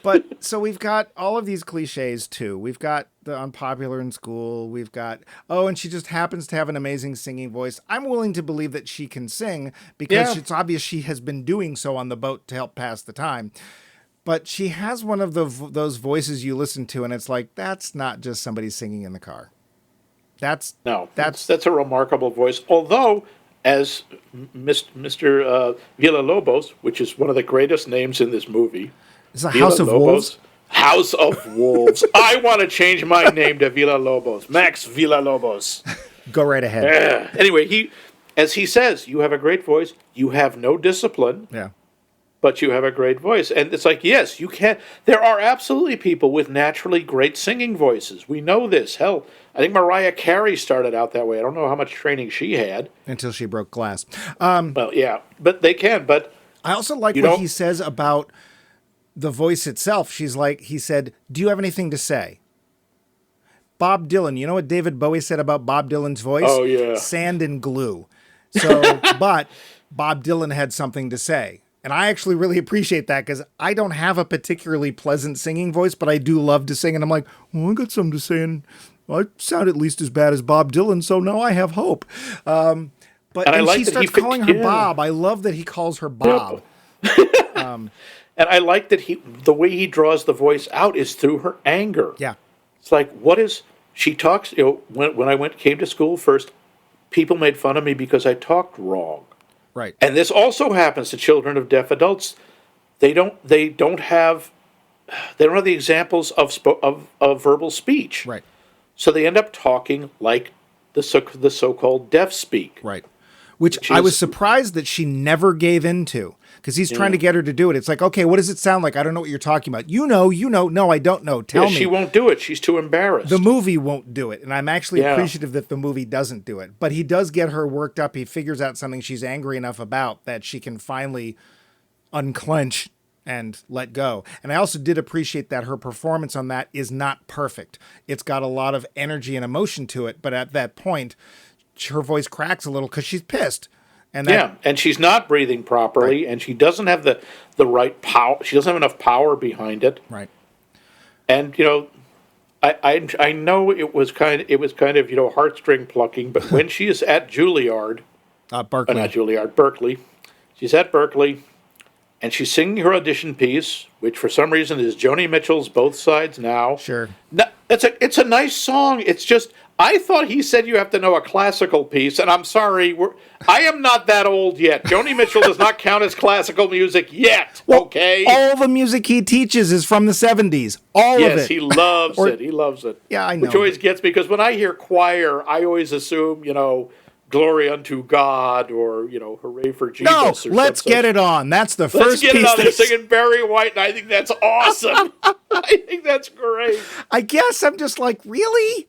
But so we've got all of these cliches too. We've got the unpopular in school. We've got, and she just happens to have an amazing singing voice. I'm willing to believe that she can sing because it's obvious she has been doing so on the boat to help pass the time. But she has one of those voices you listen to and it's like, that's not just somebody singing in the car. That's a remarkable voice. Although, as Mr. Villalobos, which is one of the greatest names in this movie, it's a House of Wolves. House of Wolves. I want to change my name to Villalobos. Max Villalobos. Go right ahead. Anyway, as he says, you have a great voice. You have no discipline. Yeah. But you have a great voice. And it's like, yes, you can. There are absolutely people with naturally great singing voices. We know this. Hell, I think Mariah Carey started out that way. I don't know how much training she had. Until she broke glass. Well, yeah, but they can. But I also like what he says about the voice itself. He said, do you have anything to say? Bob Dylan, you know what David Bowie said about Bob Dylan's voice? Oh, yeah. Sand and glue. So, but Bob Dylan had something to say. And I actually really appreciate that because I don't have a particularly pleasant singing voice, but I do love to sing. And I'm like, I got something to say. And I sound at least as bad as Bob Dylan, so now I have hope. And she starts calling her Bob. I love that he calls her Bob. And I like that the way he draws the voice out is through her anger. Yeah. It's like, she talks, when I came to school first, people made fun of me because I talked wrong. Right. And this also happens to children of deaf adults. They don't have the examples of verbal speech. Right. So they end up talking like the so-called deaf speak. Right. Which I was surprised that she never gave into. Because he's trying to get her to do it. It's like, okay, what does it sound like? I don't know what you're talking about. You know. No, I don't know. Tell me. She won't do it. She's too embarrassed. The movie won't do it. And I'm actually appreciative that the movie doesn't do it. But he does get her worked up. He figures out something she's angry enough about that she can finally unclench and let go. And I also did appreciate that her performance on that is not perfect. It's got a lot of energy and emotion to it. But at that point, her voice cracks a little because she's pissed. And she's not breathing properly, and she doesn't have the right power. She doesn't have enough power behind it. Right. And I know it was kind of heartstring plucking, but when she is at Juilliard, Berkeley, not Juilliard, Berkeley, she's at Berkeley, and she's singing her audition piece, which for some reason is Joni Mitchell's "Both Sides Now." Sure. It's a nice song. It's just I thought he said you have to know a classical piece, and I'm sorry, I am not that old yet. Joni Mitchell does not count as classical music yet. Well, okay, all the music he teaches is from the 70s. All of it. yes, he loves it. He loves it. Yeah, I know. Which always gets me because when I hear choir, I always assume glory unto God or hooray for Jesus. No, or let's get it on. That's the first Let's get piece. it on. They're singing Barry White, and I think that's awesome. I think that's great. I guess I'm just like, really?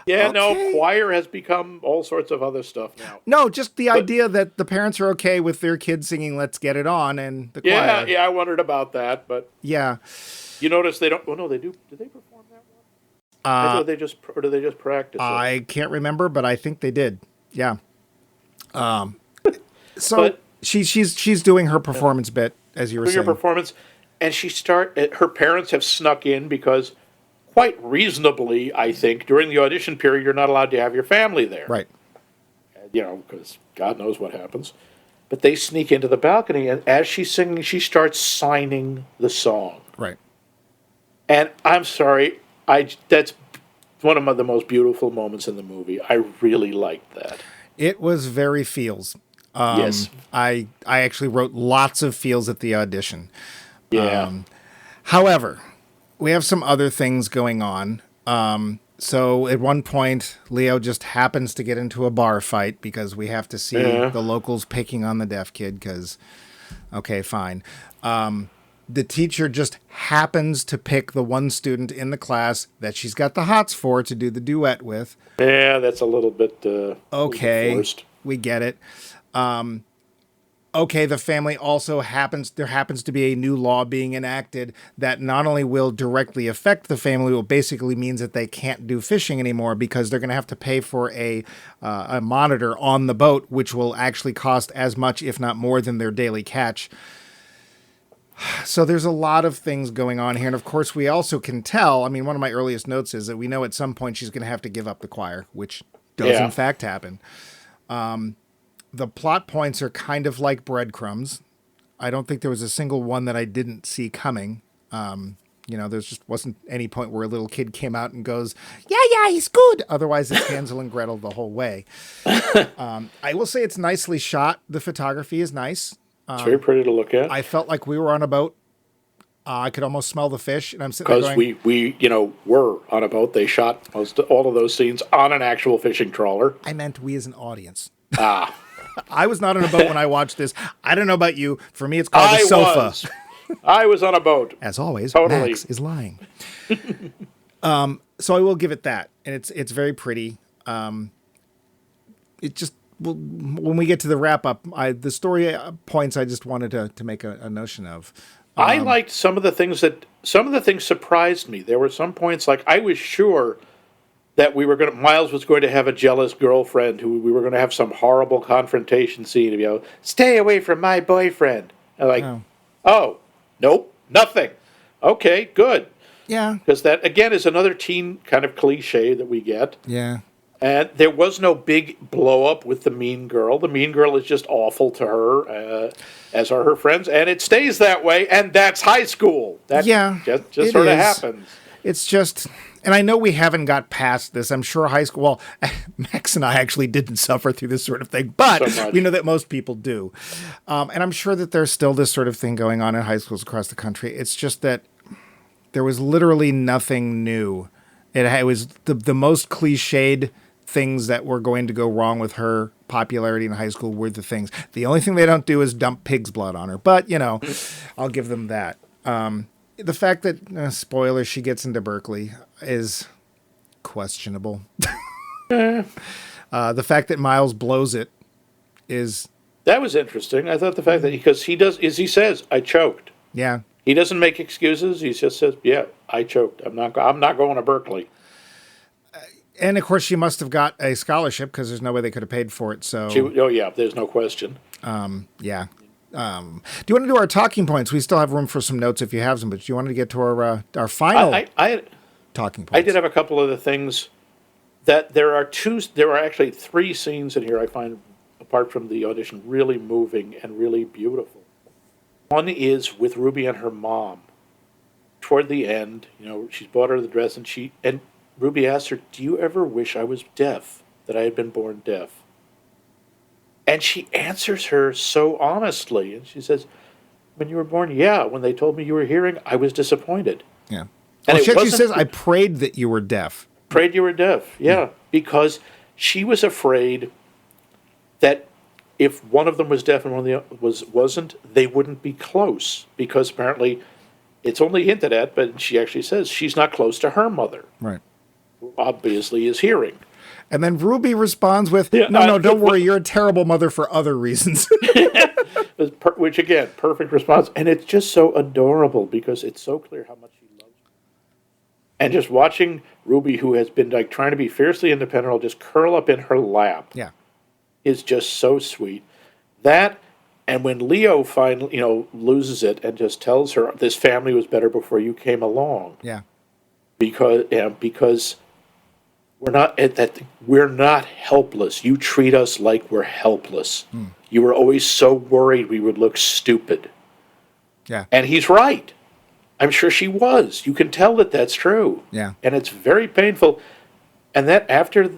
Yeah, Okay. no, choir has become all sorts of other stuff now. No, just the idea that the parents are okay with their kids singing "Let's Get It On" and the choir. Yeah, I wondered about that, but Yeah. you notice they don't. Oh no, they do. Do they perform that one? I thought they just, or do they just practice it? I can't remember, but I think they did. Yeah. So But- she's doing her performance bit, as you were Doing her saying. performance, and her parents have snuck in because, quite reasonably, I think, during the audition period, you're not allowed to have your family there. Right. Because God knows what happens. But they sneak into the balcony, and as she's singing, she starts signing the song. Right. And I'm sorry, that's one of the most beautiful moments in the movie. I really liked that. It was very feels. Yes. I actually wrote lots of feels at the audition. Yeah. However, we have some other things going on. So at one point, Leo just happens to get into a bar fight because we have to see the locals picking on the deaf kid because, okay, fine. The teacher just happens to pick the one student in the class that she's got the hots for to do the duet with. Yeah, that's a little bit Okay, forced. we get it. Okay, the family also happens to be a new law being enacted that not only will directly affect the family, but basically means that they can't do fishing anymore because they're going to have to pay for a monitor on the boat, which will actually cost as much, if not more, than their daily catch. So there's a lot of things going on here. And of course, we also can tell, I mean, one of my earliest notes is that we know at some point she's going to have to give up the choir, which does in fact happen. The plot points are kind of like breadcrumbs. I don't think there was a single one that I didn't see coming. There's just wasn't any point where a little kid came out and goes, yeah, he's good. Otherwise, it's Hansel and Gretel the whole way. I will say it's nicely shot. The photography is nice. It's very pretty to look at. I felt like we were on a boat. I could almost smell the fish, and I'm sitting there Because going, we were on a boat. They shot all of those scenes on an actual fishing trawler. I meant we as an audience. Ah. I was not on a boat when I watched this. I don't know about you. For me, it's called a sofa. I was on a boat. As always, Totally. Max is lying. So I will give it that, and it's very pretty. It just when we get to the wrap up, the story points I just wanted to make a notion of. I liked some of the things surprised me. There were some points like I was sure that Miles was going to have a jealous girlfriend who we were going to have some horrible confrontation scene. Stay away from my boyfriend. And oh, nope, nothing. Okay, good. Yeah. Because that, again, is another teen kind of cliche that we get. Yeah. And there was no big blow-up with the mean girl. The mean girl is just awful to her, as are her friends. And it stays that way, and that's high school. That just sort of happens. It's just... And I know we haven't got past this. I'm sure high school... Well, Max and I actually didn't suffer through this sort of thing, but we know that most people do. And I'm sure that there's still this sort of thing going on in high schools across the country. It's just that there was literally nothing new. It was the most cliched things that were going to go wrong with her popularity in high school were the things. The only thing they don't do is dump pig's blood on her. But, I'll give them that. The fact that, spoiler, she gets into Berkeley is questionable. The fact that Miles blows it is... That was interesting. I thought the fact that, because he says, I choked. Yeah. He doesn't make excuses. He just says, yeah, I choked. I'm not going to Berkeley. And, of course, she must have got a scholarship because there's no way they could have paid for it. So, there's no question. Yeah. Do you want to do our talking points? We still have room for some notes if you have some, but do you want to get to our final talking points? I did have a couple of the things that there are actually three scenes in here I find, apart from the audition, really moving and really beautiful. One is with Ruby and her mom. Toward the end, she's bought her the dress, and Ruby asked her, "Do you ever wish I was deaf, that I had been born deaf?" And she answers her so honestly. And she says, "When you were born, yeah. When they told me you were hearing, I was disappointed." Yeah. And Well, she actually wasn't says, "I prayed that you were deaf." Prayed you were deaf, yeah. Because she was afraid that if one of them was deaf and one of the wasn't, they wouldn't be close. Because apparently, it's only hinted at, but she actually says she's not close to her mother, Right. who obviously is hearing. And then Ruby responds with, Yeah, no, don't worry. You're a terrible mother for other reasons. Which, again, perfect response. And it's just so adorable because it's so clear how much she loves her. And just watching Ruby, who has been like trying to be fiercely independent, will just curl up in her lap. Yeah. Is just so sweet. That, and when Leo finally, loses it and just tells her, "This family was better before you came along." Yeah. Because we're not helpless. You treat us like we're helpless. You were always so worried we would look stupid. Yeah. And he's right. I'm sure she was. You can tell that that's true. Yeah. And it's very painful. And that after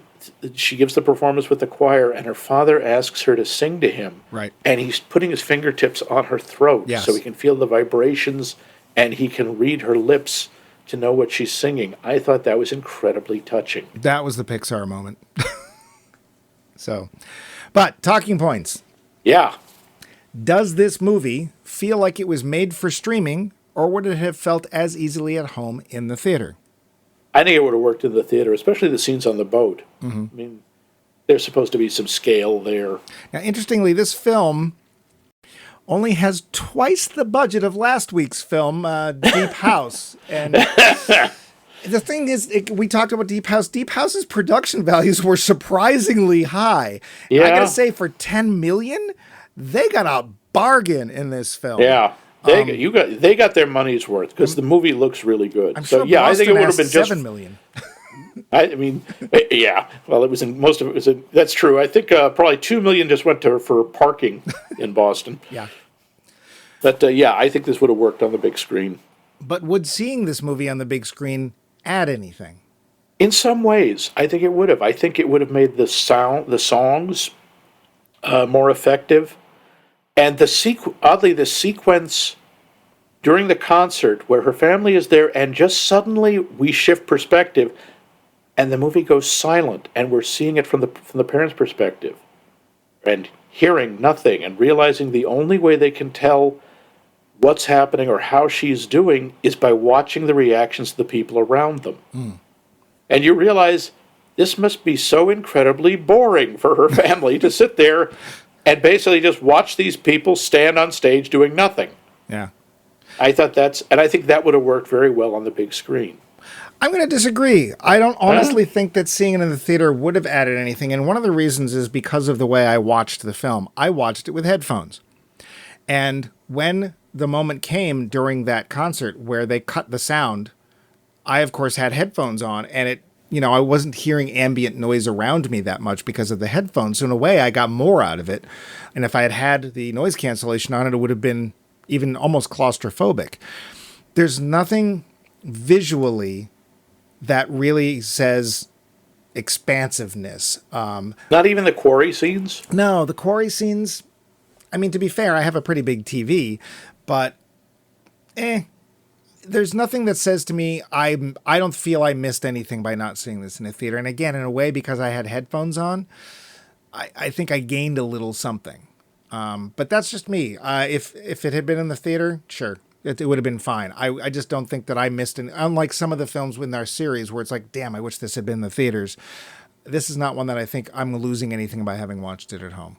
she gives the performance with the choir and her father asks her to sing to him. Right. And he's putting his fingertips on her throat Yes. so he can feel the vibrations and he can read her lips to know what she's singing. I thought that was incredibly touching. That was the Pixar moment. But talking points. Yeah. Does this movie feel like it was made for streaming, or would it have felt as easily at home in the theater? I think it would have worked in the theater, especially the scenes on the boat. Mm-hmm. I mean, there's supposed to be some scale there. Now, interestingly, this film only has twice the budget of last week's film, Deep House. And the thing is, we talked about Deep House. Deep House's production values were surprisingly high. Yeah. I gotta say, for $10 million, they got a bargain in this film. Yeah. They got their money's worth because the movie looks really good. I'm sure Boston I think it would have been just $7 million. I mean, yeah. Well, it was in most of it was in. That's true. I think probably $2 million just went for parking in Boston. Yeah. But I think this would have worked on the big screen. But would seeing this movie on the big screen add anything? In some ways, I think it would have. I think it would have made the songs more effective, and the sequence during the concert where her family is there, and just suddenly we shift perspective, and the movie goes silent, and we're seeing it from the parents' perspective, and hearing nothing, and realizing the only way they can tell what's happening or how she's doing is by watching the reactions of the people around them. And you realize this must be so incredibly boring for her family to sit there and basically just watch these people stand on stage doing nothing. Yeah. I think that would have worked very well on the big screen. I'm going to disagree. I don't honestly think that seeing it in the theater would have added anything. And one of the reasons is because of the way I watched the film. I watched it with headphones. And when the moment came during that concert where they cut the sound, I, of course, had headphones on. And I wasn't hearing ambient noise around me that much because of the headphones. So in a way, I got more out of it. And if I had had the noise cancellation on it, it would have been even almost claustrophobic. There's nothing visually that really says expansiveness. Not even the quarry scenes? No, the quarry scenes, I mean, to be fair, I have a pretty big TV, but there's nothing that says to me, I don't feel I missed anything by not seeing this in a theater. And again, in a way, because I had headphones on, I think I gained a little something. But that's just me. If it had been in the theater, sure, it would have been fine. I just don't think that I missed it. Unlike some of the films in our series where it's like, damn, I wish this had been in the theaters. This is not one that I think I'm losing anything by having watched it at home.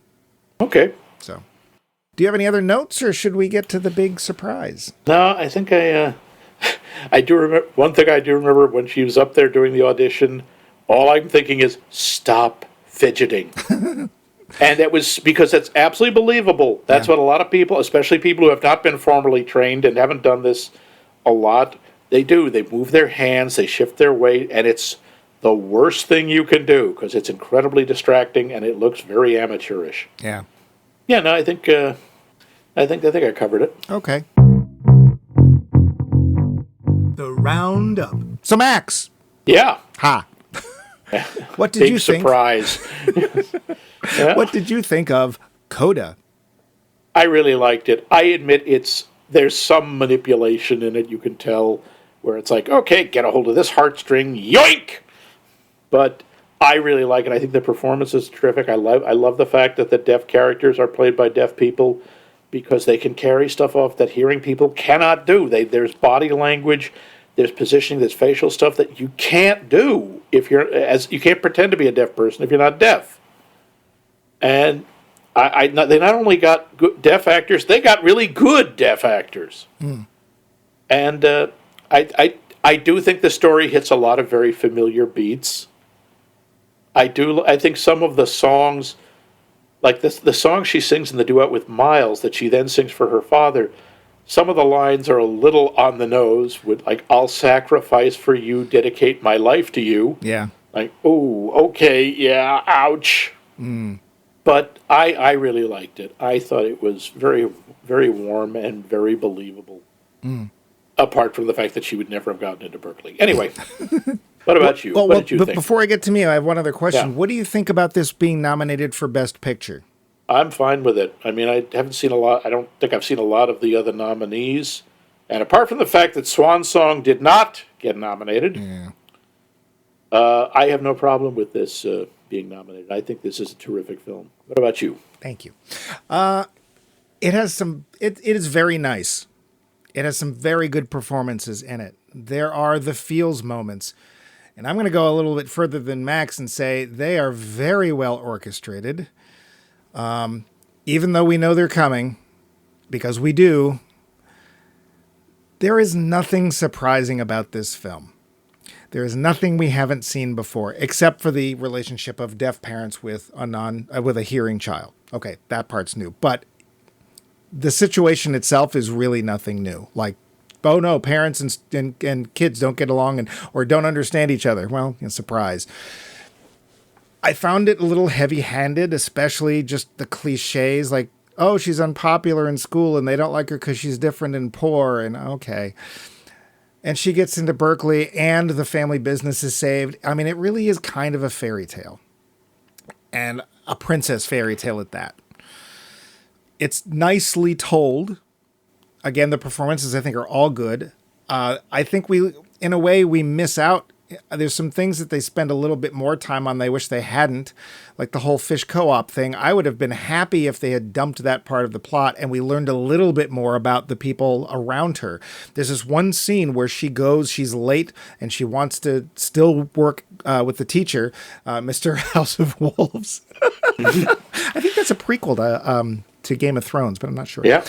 Okay. So, do you have any other notes, or should we get to the big surprise? No, I think I do remember. One thing I do remember when she was up there doing the audition, all I'm thinking is, stop fidgeting. And it was because it's absolutely believable. That's what a lot of people, especially people who have not been formally trained and haven't done this a lot, they do. They move their hands, they shift their weight, and it's the worst thing you can do because it's incredibly distracting and it looks very amateurish. Yeah. Yeah, no, I think I covered it. Okay. The roundup. So Max. Yeah. Ha! What did Big you think? surprise. Yeah. What did you think of CODA? I really liked it. I admit there's some manipulation in it. You can tell where it's like, okay, get a hold of this heartstring, yoink! But I really like it. I think the performance is terrific. I love the fact that the deaf characters are played by deaf people because they can carry stuff off that hearing people cannot do. There's body language, there's positioning, there's facial stuff that you can't do if you can't pretend to be a deaf person if you're not deaf. And they not only got good deaf actors, they got really good deaf actors. And I do think the story hits a lot of very familiar beats. I think some of the songs, like the song she sings in the duet with Miles that she then sings for her father, some of the lines are a little on the nose with like, I'll sacrifice for you, dedicate my life to you. Yeah. Like, oh, okay, yeah, ouch. But I really liked it. I thought it was very, very warm and very believable. Apart from the fact that she would never have gotten into Berkeley. Anyway, what about you? What did you think? Before I get to me, I have one other question. Yeah. What do you think about this being nominated for Best Picture? I'm fine with it. I mean, I haven't seen a lot. I don't think I've seen a lot of the other nominees. And apart from the fact that Swan Song did not get nominated, I have no problem with this being nominated. I think this is a terrific film. What about you? Thank you. It has some. It is very nice. It has some very good performances in it. There are the feels moments. And I'm going to go a little bit further than Max and say they are very well orchestrated. Even though we know they're coming, because we do, there is nothing surprising about this film. There is nothing we haven't seen before, except for the relationship of deaf parents with a hearing child. Okay, that part's new. But the situation itself is really nothing new. Like, oh no, parents and kids don't get along or don't understand each other. Well, surprise. I found it a little heavy-handed, especially just the cliches like, oh, she's unpopular in school and they don't like her because she's different and poor, and okay. And she gets into Berkeley and the family business is saved. I mean, it really is kind of a fairy tale. And a princess fairy tale at that. It's nicely told. Again, the performances, I think, are all good. I think in a way, we miss out. There's some things that they spend a little bit more time on they wish they hadn't, like the whole fish co-op thing. I would have been happy if they had dumped that part of the plot and we learned a little bit more about the people around her. There's this one scene where she's late and she wants to still work with the teacher, Mr. House of Wolves. I think that's a prequel to Game of Thrones, but I'm not sure. Yeah.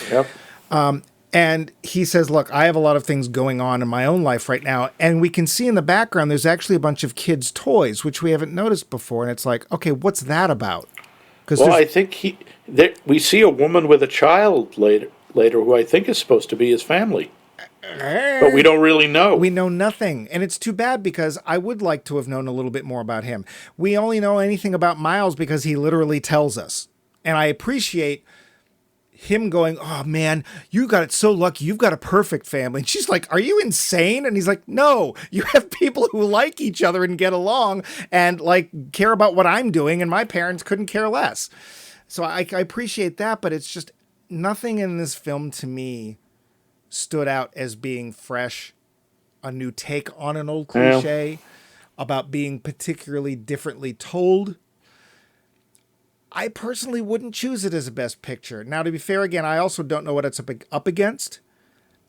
And he says, look, I have a lot of things going on in my own life right now. And we can see in the background, there's actually a bunch of kids' toys, which we haven't noticed before. And it's like, okay, what's that about? Well, I think we see a woman with a child later who I think is supposed to be his family. But we don't really know. We know nothing. And it's too bad because I would like to have known a little bit more about him. We only know anything about Miles because he literally tells us. And I appreciate him going, oh man, you got it so lucky. You've got a perfect family. And she's like, are you insane? And he's like, no, you have people who like each other and get along and like care about what I'm doing. And my parents couldn't care less. So I appreciate that. But it's just nothing in this film to me stood out as being fresh, a new take on an old cliche about being particularly differently told. I personally wouldn't choose it as a best picture. Now, to be fair, again, I also don't know what it's up against,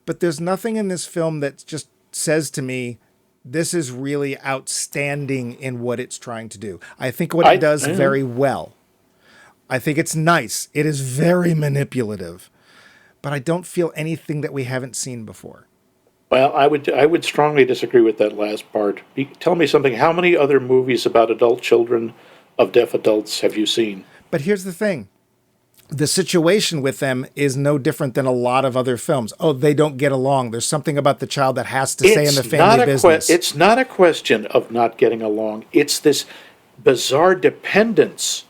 but there's nothing in this film that just says to me, this is really outstanding in what it's trying to do. I think what it does very well. I think it's nice. It is very manipulative, but I don't feel anything that we haven't seen before. Well, I would strongly disagree with that last part. Tell me something. How many other movies about adult children of deaf adults have you seen? But here's the thing. The situation with them is no different than a lot of other films. Oh, they don't get along. There's something about the child that has to stay in the family business. It's not a question of not getting along. It's this bizarre dependence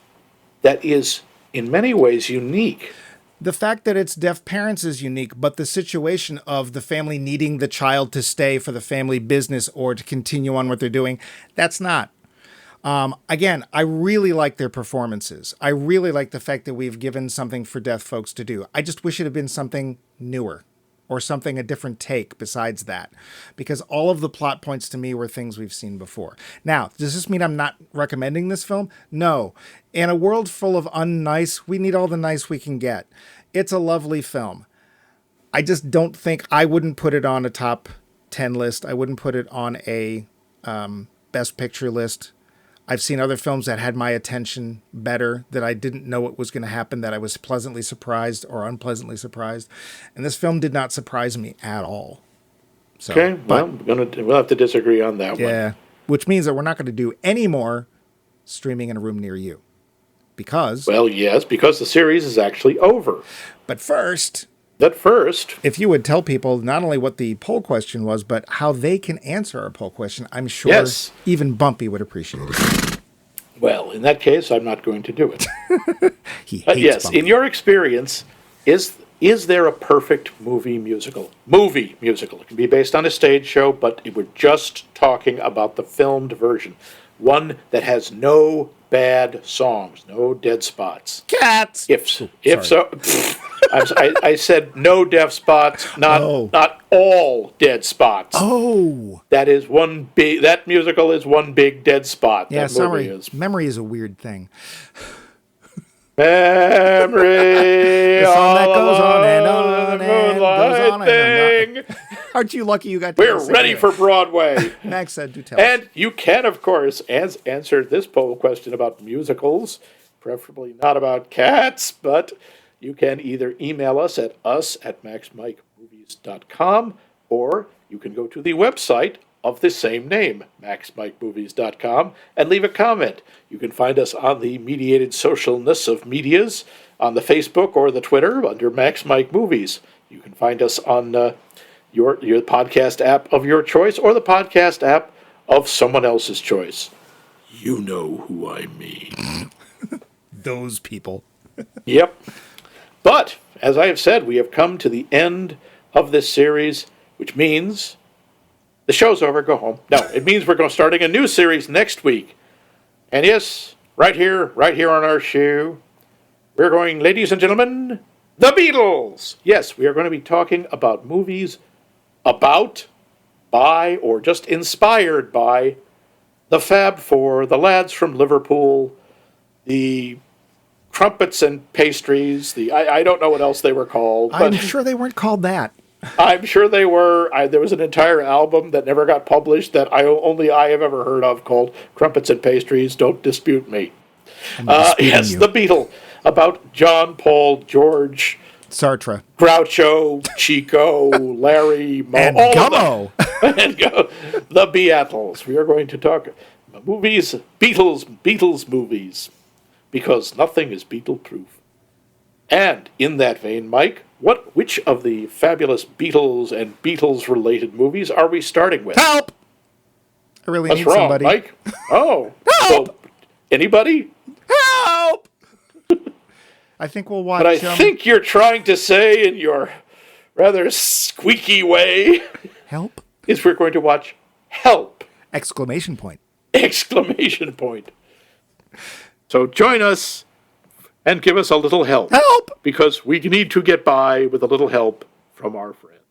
that is, in many ways, unique. The fact that it's deaf parents is unique, but the situation of the family needing the child to stay for the family business or to continue on what they're doing, that's not. Again, I really like their performances. I really like the fact that we've given something for deaf folks to do. I just wish it had been something newer or something, a different take besides that, because all of the plot points to me were things we've seen before. Now, does this mean I'm not recommending this film? No. In a world full of unnice, we need all the nice we can get. It's a lovely film. I just don't think, I wouldn't put it on a top 10 list. I wouldn't put it on a best picture list. I've seen other films that had my attention better, that I didn't know what was going to happen, that I was pleasantly surprised or unpleasantly surprised. And this film did not surprise me at all. So, okay, well, we'll have to disagree on that one. Yeah, which means that we're not going to do any more streaming in a room near you. Because... Well, yes, because the series is actually over. But first... If you would tell people not only what the poll question was, but how they can answer our poll question, I'm sure even Bumpy would appreciate it. Well, in that case, I'm not going to do it. He hates yes, Bumpy. In your experience, is there a perfect movie musical? Movie musical. It can be based on a stage show, but we're just talking about the filmed version. One that has no bad songs, no dead spots. Cats! If so... I said no deaf spots, not all dead spots. Oh, that musical is one big dead spot. Yeah, that movie is. Memory is a weird thing. Memory. The song that goes on and on and goes on and on. Aren't you lucky you got to We're ready for Broadway. Max said, do tell us. And you can, of course, answer this poll question about musicals, preferably not about cats, but you can either email us at maxmikemovies.com, or you can go to the website of the same name, maxmikemovies.com, and leave a comment. You can find us on the mediated socialness of medias, on the Facebook or the Twitter under Max Mike Movies. You can find us on your podcast app of your choice or the podcast app of someone else's choice. You know who I mean. Those people. Yep. But, as I have said, we have come to the end of this series, which means the show's over, go home. No, it means we're starting a new series next week. And yes, right here on our show, we're going, ladies and gentlemen, The Beatles! Yes, we are going to be talking about movies about, by, or just inspired by the Fab Four, the lads from Liverpool, the Crumpets and Pastries, I don't know what else they were called. I'm sure they weren't called that. I'm sure they were. There was an entire album that never got published that only I have ever heard of called Crumpets and Pastries. Don't dispute me. Yes, The Beatles, about John, Paul, George, Sartre, Groucho, Chico, Larry, Moe, and all Gummo. And the Beatles. We are going to talk movies, Beatles movies, because nothing is Beatle-proof. And in that vein, Mike, which of the fabulous Beatles and Beatles-related movies are we starting with? Help! I really need wrong, somebody. Mike? Oh. Help! So, anybody? Help! I think we'll watch... But I think you're trying to say in your rather squeaky way... Help? Is we're going to watch Help! Exclamation point. Exclamation point. So join us and give us a little help. Help! Because we need to get by with a little help from our friends.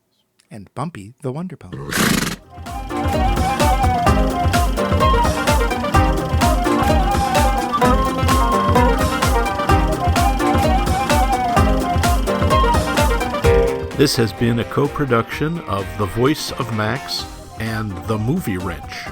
And Bumpy the Wonder Pony. This has been a co-production of The Voice of Max and The Movie Wrench.